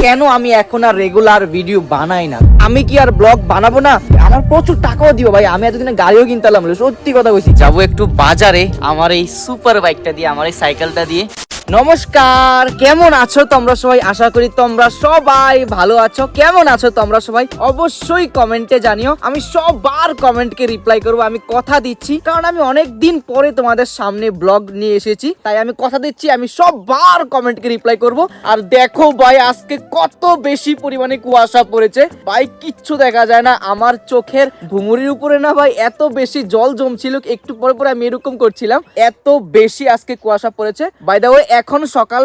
কেন আমি এখন আর রেগুলার ভিডিও বানাই না। আমি কি আর ব্লগ বানাবো না? আমার প্রচুর টাকাও দিব ভাই, আমি এতদিনে গাড়িও কিনতাম, সত্যি কথা কইছি। যাবো একটু বাজারে আমার এই সুপার বাইকটা দিয়ে, আমার এই সাইকেলটা দিয়ে। নমস্কার, কেমন আছো তোমরা সবাই? আশা করি তোমরা সবাই ভালো আছো। কেমন আছো তোমরা সবাই অবশ্যই কমেন্টে জানিও। আমি সবার কমেন্টকে রিপ্লাই করব, আমি কথা দিচ্ছি, কারণ আমি অনেক দিন পরে তোমাদের সামনে ব্লগ নিয়ে এসেছি, তাই আমি কথা দিচ্ছি আমি সবার কমেন্টকে রিপ্লাই করব। আর দেখো ভাই, আজকে কত বেশি পরিমাণে কুয়াশা পড়েছে ভাই, কিচ্ছু দেখা যায় না। আমার চোখের ভুমুরির উপরে না ভাই এত বেশি জল জমছিল, একটু পরে পরে আমি এরকম করছিলাম, এত বেশি আজকে কুয়াশা পড়েছে। বাই দ্য ওয়ে, এখন সকাল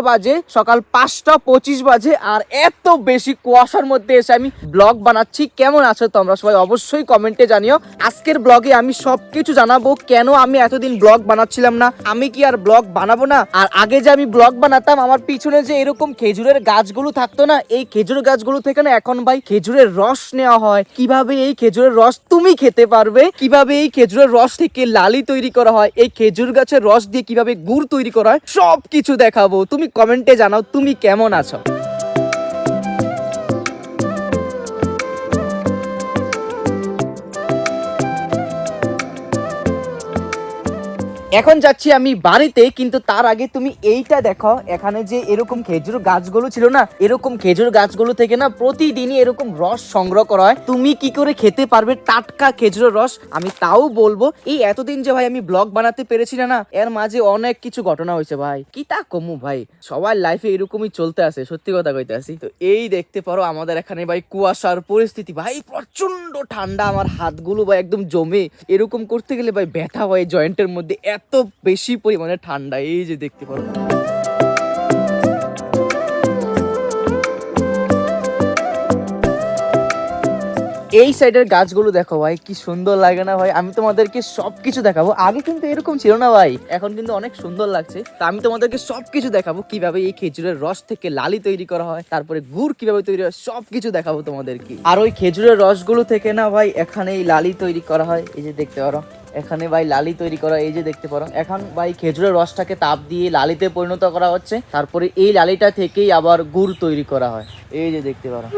5:25 বাজে, আর এত বেশি কুয়াশার মধ্যে এসে আমি ব্লগ বানাচ্ছি। কেমন আছো তোমরা সবাই অবশ্যই কমেন্টে জানিও। আজকের ব্লগে আমি সবকিছু জানাবো, কেন আমি এতদিন ব্লগ বানাচ্ছিলাম না, আমি কি আর ব্লগ বানাবো না। আর আগে যে আমি ব্লগ বানাতাম, আমার পিছনে যে এরকম খেজুরের গাছগুলো থাকতো না, এই খেজুর গাছগুলো থেকে না এখন ভাই খেজুরের রস নেওয়া হয়। কিভাবে এই খেজুরের রস তুমি খেতে পারবে, কিভাবে এই খেজুরের রস থেকে লালি তৈরি করা হয়, এই খেজুর গাছের রস দিয়ে কিভাবে গুড় তৈরি করা হয়, সবকিছু দেখাবো। তুমি কমেন্টে জানাও তুমি কেমন আছো। এখন যাচ্ছি আমি বাড়িতে, কিন্তু তার আগে তুমি এইটা দেখো, এখানে যে এরকম খেজুর গাছগুলো ছিল না, এরকম খেজুর গাছগুলো থেকে না প্রতিদিনই এরকম রস সংগ্রহ করা হয়। তুমি কি করে খেতে পারবে টাটকা খেজুরের রস, আমি তাও বলবো। এই এতদিন যে ভাই আমি ব্লগ বানাতে পেরেছি না, এর মাঝে অনেক কিছু ঘটনা হয়েছে ভাই, কি তা কমু ভাই, সবার লাইফে এরকমই চলতে আছে, সত্যি কথা কইতে আসি। তো এই দেখতে পারো আমাদের এখানে ভাই কুয়াশার পরিস্থিতি, ভাই প্রচন্ড ঠান্ডা, আমার হাতগুলো ভাই একদম জমে, এরকম করতে গেলে ভাই ব্যথা হয় জয়েন্টের মধ্যে, এত বেশি পরিমাণে ঠান্ডা। এই যে দেখতে পারো, এই সাইডের গাছগুলো দেখো ভাই, কি সুন্দর লাগে না ভাই। আমি তোমাদেরকে সবকিছু দেখাবো, আগে কিন্তু এরকম ছিল না ভাই, এখন কিন্তু অনেক সুন্দর লাগছে। তো আমি তোমাদেরকে সবকিছু দেখাবো, কিভাবে এই খেজুরের রস থেকে লালি তৈরি করা হয়, তারপরে গুড় কিভাবে তৈরি হয়, সবকিছু দেখাবো তোমাদেরকে। আর ওই খেজুরের রসগুলো থেকে না ভাই এখানে এই লালি তৈরি করা হয়, এই যে দেখতে পারো এখানে ভাই লালি তৈরি করা, এই যে দেখতে পারো। এখন ভাই খেজুরের রসটাকে তাপ দিয়ে লালিতে পরিণত করা হচ্ছে, তারপরে এই লালিটা থেকেই আবার গুড় তৈরি করা হয়, এই যে দেখতে পারো।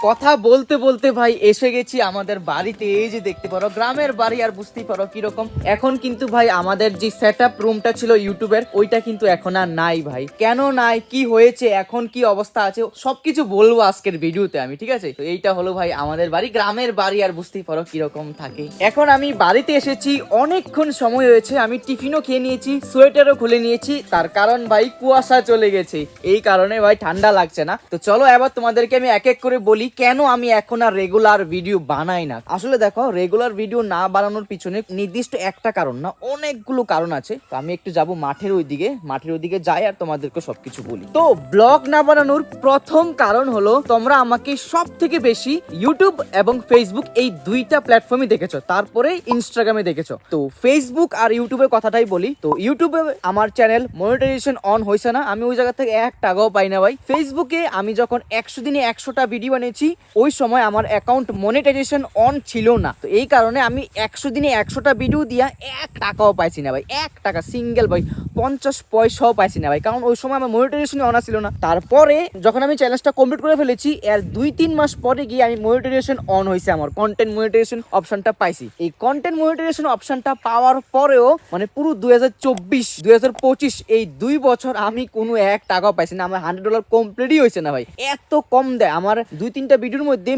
কথা বলতে বলতে ভাই এসে গেছি আমাদের বাড়িতে, এই যে দেখতে পারো গ্রামের বাড়ি, আর বুঝতেই পারো কিরকম। এখন কিন্তু ভাই আমাদের যে সেট আপ রুমটা ছিল ইউটিউবের, ওইটা কিন্তু এখন আর নাই ভাই। কেন নাই, কি হয়েছে, এখন কি অবস্থা আছে, সবকিছু বলবো আজকের ভিডিওতে আমি, ঠিক আছে? তো এইটা হলো ভাই আমাদের বাড়ি, গ্রামের বাড়ি, আর বুঝতেই পারো কিরকম থাকে। এখন আমি বাড়িতে এসেছি, অনেকক্ষণ সময় হয়েছে, আমি টিফিনও খেয়ে নিয়েছি, সোয়েটারও খুলে নিয়েছি, তার কারণ ভাই কুয়াশা চলে গেছে, এই কারণে ভাই ঠান্ডা লাগছে না। তো চলো এবার তোমাদেরকে আমি এক এক করে বলি কেন আমি এখন আর রেগুলার ভিডিও বানাই না। আসলে দেখো, রেগুলার ভিডিও না বানানোর পিছনে নির্দিষ্ট একটা কারণ না, অনেকগুলো কারণ আছে। তো আমি একটু যাব মাঠের ওইদিকে যাই আর তোমাদেরকে সবকিছু বলি। তো ব্লগ না বানানোর প্রথম কারণ হলো, তোমরা আমাকে সব থেকে বেশি ইউটিউব এবং ফেসবুক এই দুইটা প্ল্যাটফর্মে দেখেছো, তারপরে ইনস্টাগ্রামে দেখেছো। তো ফেসবুক আর ইউটিউবের কথাটাই বলি। তো ইউটিউবে আমার চ্যানেল মনিটাইজেশন অন হয়েছে না, আমি ওই জায়গা থেকে 1 টাকাও পাই না ভাই। ফেসবুকে আমি যখন 100 দিনে 100টা ভিডিও বানিয়েছি, ওই সময় আমার অ্যাকাউন্ট মনিটাইজেশন অন ছিল না। তো এই কারণে আমি 100 দিনে 100টা ভিডিও দিয়া 1 টাকাও পাইছি না ভাই, 1 টাকা সিঙ্গেল ভাই 50 পয়সাও পাইছি না ভাই, কারণ ওই সময় আমার মনিটাইজেশন অন ছিল না। তারপরে যখন আমি চ্যালেঞ্জটা কমপ্লিট করে ফেলেছি, এর 2-3 মাস পরে গিয়ে আমি মনিটাইজেশন অন হয়েছে, আমার কন্টেন্ট মনিটাইজেশন অপশনটা পাইছি। এই কন্টেন্ট মনিটাইজেশন অপশনটা পাওয়ার পরেও মানে পুরো 2024-2025 এই 2 বছর আমি কোনো 1 টাকাও পাইছি না, আমার $100 কমপ্লিটই হয়েছে না ভাই, এত কম দেয়। আমার 2-3টা ভিডিওর মধ্যে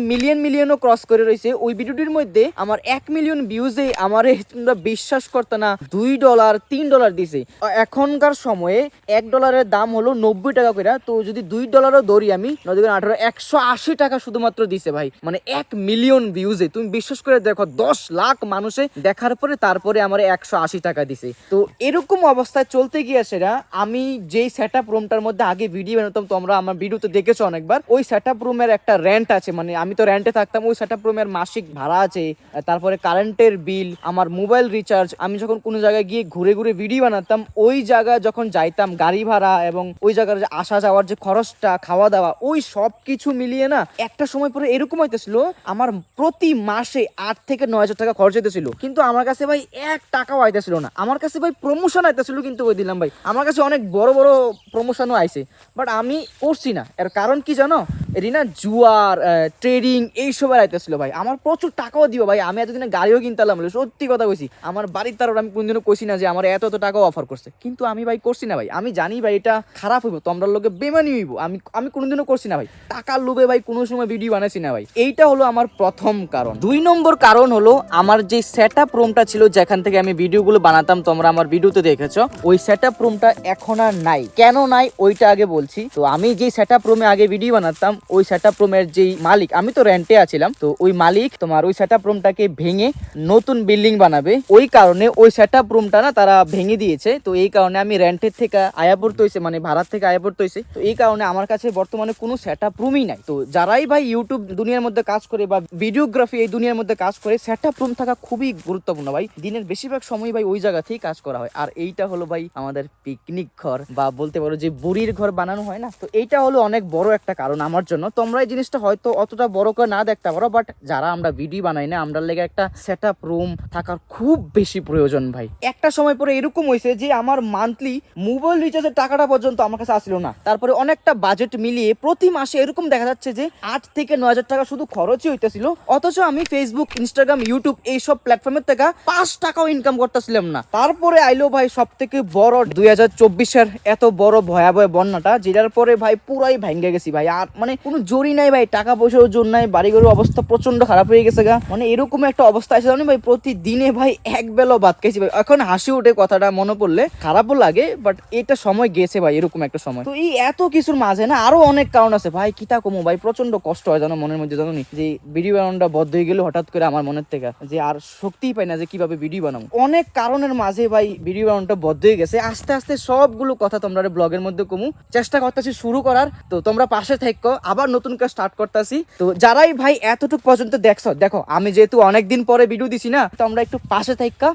মিলিয়নও ক্রস করে রয়েছে। ওই ভিডিওটির মধ্যে আমার 1 মিলিয়ন ভিউজে আমারে তোমরা বিশ্বাস করতে না $2 $3 দিছে। এখনকার সময়ে $1 দাম হলো 90 টাকা করে। তো যদি $2 ধরি আমি, 9-18 180 টাকা শুধুমাত্র দিছে ভাই, মানে 1 মিলিয়ন ভিউজে। তুমি বিশ্বাস করে দেখো, 10 লাখ মানুষে দেখার পরে তারপরে আমার 180 টাকা দিছে। তো এরকম অবস্থায় চলতে গিয়ে সেটা আমি যেই সেট আপ রুমটার মধ্যে আগে ভিডিও বানাতাম, তোমরা আমার ভিডিওতে দেখেছো অনেকবার, ওই সেট আপ রুমের একটা রেন্ট রেন্ট আছে, মানে আমি তো রেন্টে থাকতাম, ওই সেটআপ রুমের মাসিক ভাড়া আছে, তারপরে কারেন্টের বিল, আমার মোবাইল রিচার্জ, আমি যখন কোনো জায়গায় গিয়ে ঘুরে ঘুরে ভিডিও বানাতাম, ওই জায়গায় যখন যাইতাম গাড়ি ভাড়া এবং ওই জায়গার যে আসা যাওয়ার যে খরচটা, খাওয়া দাওয়া, ওই সব কিছু মিলিয়ে না একটা সময় পরে এরকম হইতেছিল আমার প্রতি মাসে 8 থেকে 9 হাজার টাকা খরচ হইতেছিল, কিন্তু আমার কাছে ভাই 1 টাকাও আইতেছিল না। আমার কাছে ভাই প্রমোশন আইতেছিল, কিন্তু ওই দিলাম ভাই আমার কাছে অনেক বড় বড় প্রমোশনও আইছে, বাট আমি করছি না। এর কারণ কি জানো, এরিনা জুয়ার ট্রেডিং এইসবের আইতেছিল ভাই, আমার প্রচুর টাকাও দিব ভাই, আমি এতদিনে গাড়িও কিনতাম, সত্যি কথা কইছি। আমার বাড়ির তার আমি কোনদিনও কইছি না যে আমার এত এত টাকাও অফার করছে, কিন্তু আমি ভাই করছি না ভাই, আমি জানি ভাই এটা খারাপ হইব, তোমরা লোকে বেমানি হইব, আমি কোনোদিনও করছি না ভাই, টাকার লোভে ভাই কোনো সময় ভিডিও বানাইছি না ভাই। এইটা হলো আমার প্রথম কারণ। 2 নম্বর কারণ হলো আমার যে সেটআপ রুমটা ছিল যেখান থেকে আমি ভিডিওগুলো বানাতাম, তোমরা আমার ভিডিওতে দেখেছো, ওই সেটআপ রুমটা এখন আর নাই। কেন নাই ওইটা আগে বলছি। তো আমি যে সেটআপ রুমে আগে ভিডিও বানাতাম, ওই সেটআপ রুমের যেই মালিক, আমি তো রেন্টে আছিলাম, তো ওই মালিক তোমার ওই সেটআপ রুমটাকে ভেঙে নতুন বিল্ডিং বানাবে, ওই কারণে ওই সেটআপ রুমটা না তারা ভেঙে দিয়েছে। তো এই কারণে আমি রেন্টের থেকে আয়া পড়তে হইছে, মানে ভাড়ার থেকে আয়া পড়তে হইছে। তো এই কারণে আমার কাছে বর্তমানে কোনো সেটআপ রুমই নাই। তো যারাই ভাই ইউটিউব দুনিয়ার মধ্যে কাজ করে বা ভিডিওগ্রাফি এই দুনিয়ার মধ্যে কাজ করে, সেটআপ রুম থাকা খুবই গুরুত্বপূর্ণ ভাই। দিনের বেশিরভাগ সময় ভাই ওই জায়গাতেই কাজ করা হয়। আর এইটা হলো ভাই আমাদের পিকনিক ঘর, বা বলতে পারো যে বুড়ির ঘর বানানো হয় না, তো এইটা হলো অনেক বড় একটা কারণ আমার জন্য। তোমরা এই জিনিসটা হয়তো অতটা বড় করে না দেখতে পারো, বাট যারা আমরা ভিডিও বানাই না, আমরা লেগে একটা সেটআপ রুম থাকার খুব বেশি প্রয়োজন ভাই। একটা সময় পরে এরকম হয়েছে যে আমার মান্থলি মোবাইল রিচার্জের টাকাটা পর্যন্ত আমার কাছে আসলো না। তারপরে অনেকটা বাজেট মিলিয়ে প্রতি মাসে এরকম দেখা যাচ্ছে যে 8 থেকে 9 হাজার টাকা শুধু খরচই হইতেছিল, অথচ আমি ফেসবুক, ইনস্টাগ্রাম, ইউটিউব এইসব প্ল্যাটফর্মের থেকে 5 টাকাও ইনকাম করতেছিলাম না। তারপরে আইলো ভাই সব থেকে বড় 2024-এর এত বড় ভয়াবহ বন্যাটা, যেটার পরে ভাই পুরাই ভেঙে গেছি ভাই। আর মানে কোনো জোরই নাই ভাই, টাকা পয়সার জোর নাই, বাড়িঘরের অবস্থা প্রচন্ড খারাপ হয়ে গেছে গা। মানে এরকম একটা অবস্থা আছে জানি ভাই, প্রতিদিনে ভাই এক বেলা ভাত খাইছি ভাই। এখন হাসি ওঠে কথাটা মনে পড়লে, খারাপও লাগে, বাট এটা সময় গেছে ভাই, এরকম একটা সময়। তো এই এত কিছুর মাঝে না আরো অনেক কারণ আছে ভাই, কিতা কমো ভাই, প্রচন্ড কষ্ট হয় জানো মনের মধ্যে, জানো নি যে ভিডিও বানানোটা বদ্ধ হয়ে গেলে হঠাৎ করে আমার মনের থেকে যে আর শক্তিই পাই না যে কিভাবে ভিডিও বানাবো। অনেক কারণের মাঝে ভাই ভিডিও বানানোটা বদ্ধ হয়ে গেছে। আস্তে আস্তে সবগুলো কথা তোমরা ব্লগের মধ্যে কমু চেষ্টা করতেছি শুরু করার, তো তোমরা পাশে থাকো, আবার নতুন কাজ স্টার্ট করতেছি। তো যারাই ভাই এতটুকু পর্যন্ত দেখছো, দেখো আমি যেহেতু অনেকদিন পরে ভিডিও দিছি না, তোমরা একটু পাশে থাকো,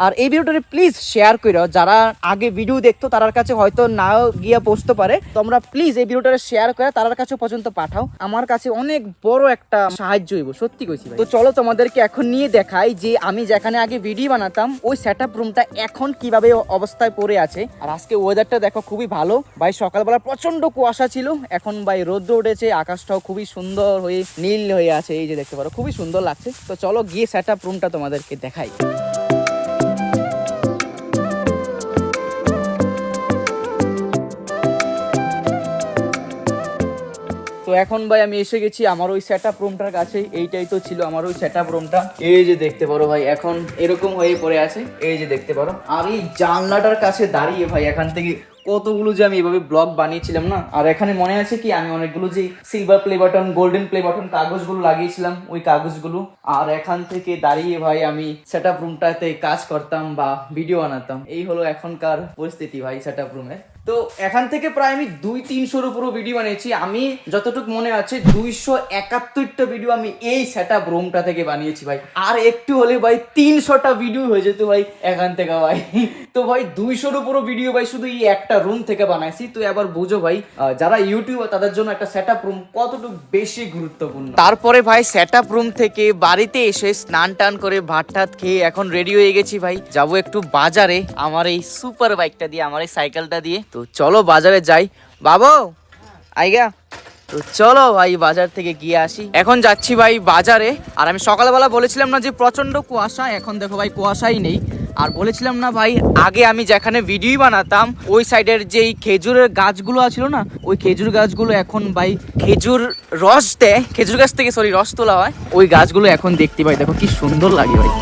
আর এই ভিডিওটা প্লিজ শেয়ার করো। যারা আগে ভিডিও দেখতো তার কাছে হয়তো নাও গিয়া পৌঁছতে পারে, তোমরা প্লিজ এই ভিডিওটা শেয়ার করে তার কাছে পর্যন্ত পাঠাও, আমার কাছে অনেক বড় একটা সাহায্য হইব, সত্যি কইছি ভাই। তো চলো তোমাদেরকে এখন নিয়ে দেখাই যে আমি যেখানে আগে ভিডিও বানাতাম ওই সেটআপ রুমটা এখন কিভাবে অবস্থায় পড়ে আছে। আর আজকে ওয়েদারটা দেখো খুবই ভালো ভাই, সকালবেলা প্রচন্ড কুয়াশা ছিল, এখন ভাই রোদ্র উঠেছে, আকাশটাও খুবই সুন্দর হয়ে নীল হয়ে আছে, এই যে দেখতে পারো খুবই সুন্দর লাগছে। তো চলো গিয়ে সেটআপ রুমটা তোমাদেরকে দেখাই। তো এখন ভাই আমি এসে গেছি আমার ওই সেটআপ রুমটার কাছে, এইটাই তো ছিল আমার ওই সেটআপ রুমটা, এই যে দেখতে পারো ভাই এখন এরকম হয়ে পড়ে আছে, এই যে দেখতে পারো। আর এই জানলাটার কাছে দাঁড়িয়ে ভাই এখান থেকে কতগুলো যে আমি এভাবে ব্লগ বানিয়েছিলাম না, আর এখানে মনে আছে কি আমি অনেকগুলো যে silver play button, golden play button কাগজগুলো লাগিয়েছিলাম, ওই কাগজগুলো। আর এখান থেকে দাঁড়িয়ে ভাই আমি সেটআপ রুমটাতে কাজ করতাম বা ভিডিও বানাতাম। এই হলো এখনকার পরিস্থিতি ভাই সেটআপ রুমের। তো এখান থেকে প্রায় আমি 200-300-র উপরও ভিডিও বানিয়েছি। আমি যতটুকু মনে আছে 271টা ভিডিও আমি এই সেটআপ রুমটা থেকে বানিয়েছি ভাই। আর একটু হলে ভাই 300টা ভিডিও হয়ে যেত ভাই এখান থেকে ভাই। তো ভাই 200-র উপরও ভিডিও ভাই শুধু এই একটা রুম থেকে বানাইছি। তো এবার বুঝো ভাই যারা ইউটিউবার তাদের জন্য একটা সেটআপ রুম কতটুকু বেশি গুরুত্বপূর্ণ। তারপরে ভাই সেটআপ রুম থেকে বাড়িতে এসে স্নান টান করে ভাত টাত খেয়ে এখন রেডি হয়ে গেছি ভাই, যাবো একটু বাজারে আমার এই সুপার বাইকটা দিয়ে, আমার এই সাইকেলটা দিয়ে। তো চলো বাজারে যাই বাবু, আইগা। তো চলো ভাই বাজার থেকে গিয়ে আসি। এখন যাচ্ছি ভাই বাজারে। আর আমি সকালবেলা বলেছিলাম না যে প্রচন্ড কুয়াশা, এখন দেখো ভাই কুয়াশাই নেই। আর বলেছিলাম না ভাই আগে আমি যেখানে ভিডিও বানাতাম ওই সাইডের যেই খেজুরের গাছগুলো আছিল না, ওই খেজুর গাছগুলো এখন ভাই খেজুর রস দেয়, খেজুর গাছ থেকে রস তোলা হয়, ওই গাছগুলো এখন দেখতে পাই, দেখো কি সুন্দর লাগে ভাই।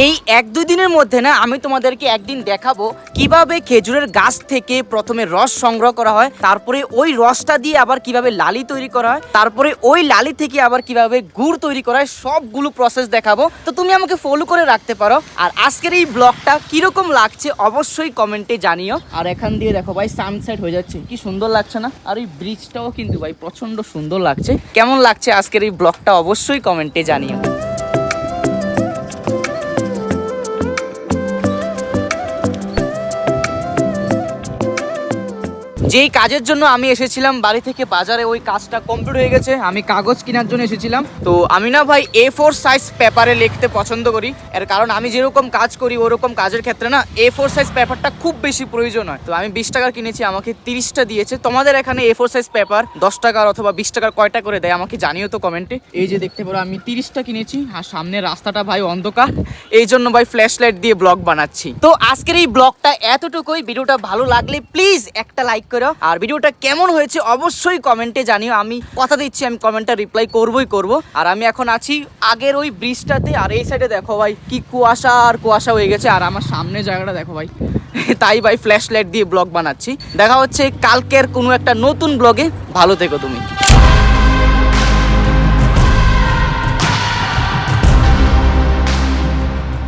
এই 1-2 দিনের মধ্যে না আমি তোমাদেরকে একদিন দেখাবো কিভাবে খেজুরের গাছ থেকে প্রথমে রস সংগ্রহ করা হয়, তারপরে ওই রসটা দিয়ে আবার কিভাবে লালি তৈরি করা হয়, তারপরে ওই লালি থেকে আবার কিভাবে গুড় তৈরি করা হয়, সবগুলো প্রসেস দেখাবো। তো তুমি আমাকে ফলো করে রাখতে পারো। আর আজকের এই ব্লগটা কিরকম লাগছে অবশ্যই কমেন্টে জানিও। আর এখান দিয়ে দেখো ভাই সানসেট হয়ে যাচ্ছে, কি সুন্দর লাগছে না? আর এই ব্রিজটাও কিন্তু ভাই প্রচন্ড সুন্দর লাগছে। কেমন লাগছে আজকের এই ব্লগটা অবশ্যই কমেন্টে জানিও। যেই কাজের জন্য আমি এসেছিলাম বাড়ি থেকে বাজারে, ওই কাজটা কমপ্লিট হয়ে গেছে। আমি কাগজ কেনার জন্য এসেছিলাম। তো আমি না ভাই A4 সাইজ পেপারে লিখতে পছন্দ করি, এর কারণ আমি যেরকম কাজ করি ওরকম কাজের ক্ষেত্রে না A4 সাইজ পেপারটা খুব বেশি প্রয়োজন হয়। তো আমি 20 টাকার কিনেছি, আমাকে 30টা দিয়েছে। তোমাদের এখানে A4 সাইজ পেপার 10 টাকার অথবা 20 টাকার কয়টা করে দেয় আমাকে জানিও তো কমেন্টে। এই যে দেখতে পারো আমি 30টা কিনেছি। আর সামনে রাস্তাটা ভাই অন্ধকার, এই জন্য ভাই ফ্ল্যাশ লাইট দিয়ে ব্লগ বানাচ্ছি। তো আজকের এই ব্লগটা এতটুকুই। ভিডিওটা ভালো লাগলে প্লিজ একটা লাইক করো, আর ভিডিওটা কেমন হয়েছে অবশ্যই কমেন্টে জানিও। আমি কথা দিচ্ছি আমি কমেন্টটা রিপ্লাই করবই করব। আর আমি এখন আছি আগের ওই ব্রিজটাতে, আর এই সাইডে দেখো ভাই কি কুয়াশা আর কুয়াশা হয়ে গেছে। আর আমার সামনে জায়গাটা দেখো ভাই তাই ভাই ফ্ল্যাশ লাইট দিয়ে ব্লগ বানাচ্ছি। দেখা হচ্ছে কালকের কোনো একটা নতুন ব্লগে। ভালো থেকো তুমি।